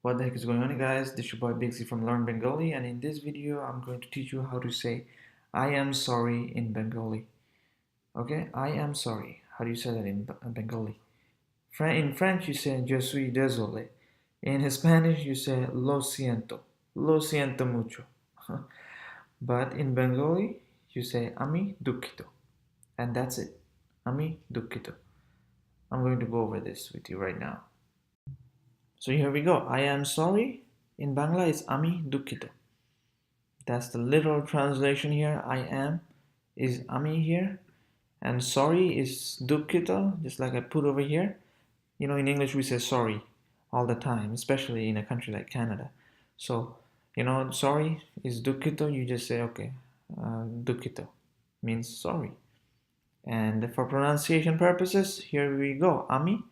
What the heck is going on, guys? This is your boy Bixi from Learn Bengali, and in this video I'm going to teach you how to say I am sorry in Bengali. Okay, I am sorry. How do you say that in Bengali? In French you say je suis désolé. In Spanish you say lo siento mucho. But in Bengali you say ami dukkito, and that's it. Ami dukkito. I'm going to go over this with you right now. So here we go. I am sorry in Bangla is ami dukkito. That's the literal translation here. I am is ami here, and sorry is dukkito, just like I put over here. You know, in English we say sorry all the time, especially in a country like Canada. So, sorry is dukkito. You just say okay, dukkito means sorry. And for pronunciation purposes, here we go. Ami.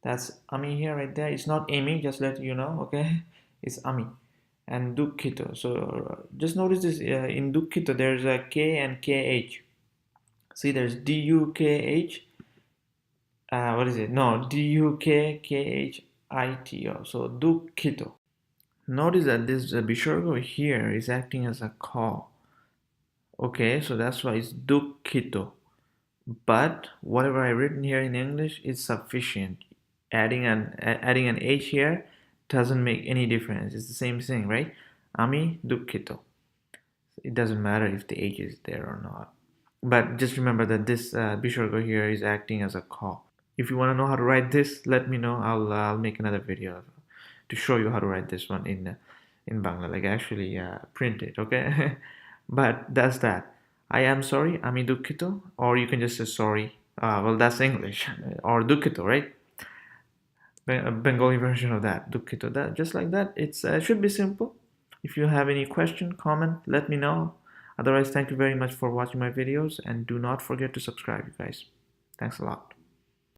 That's ami here, right there. It's not Amy, just let you know, okay? It's ami. And dukkito. So just notice this in dukkito, there's a K and KH. See, there's DUKH. What is it? No, DUKKHITO. So dukkito. Notice that this Bishargo here is acting as a call. Okay, so that's why it's dukkito. But whatever I written here in English is sufficient. Adding an H here doesn't make any difference. It's the same thing, right? Ami dukkito. It doesn't matter if the H is there or not. But just remember that this Bishargo here is acting as a call. If you want to know how to write this, let me know. I'll make another video to show you how to write this one in Bangla. Like actually print it, okay? But that's that. I am sorry, ami dukkito, or you can just say sorry. Well, that's English, or dukkito, right? A Bengali version of that, dukkito. That just like that. It should be simple. If you have any question, comment, let me know. Otherwise, thank you very much for watching my videos, and do not forget to subscribe, you guys. Thanks a lot.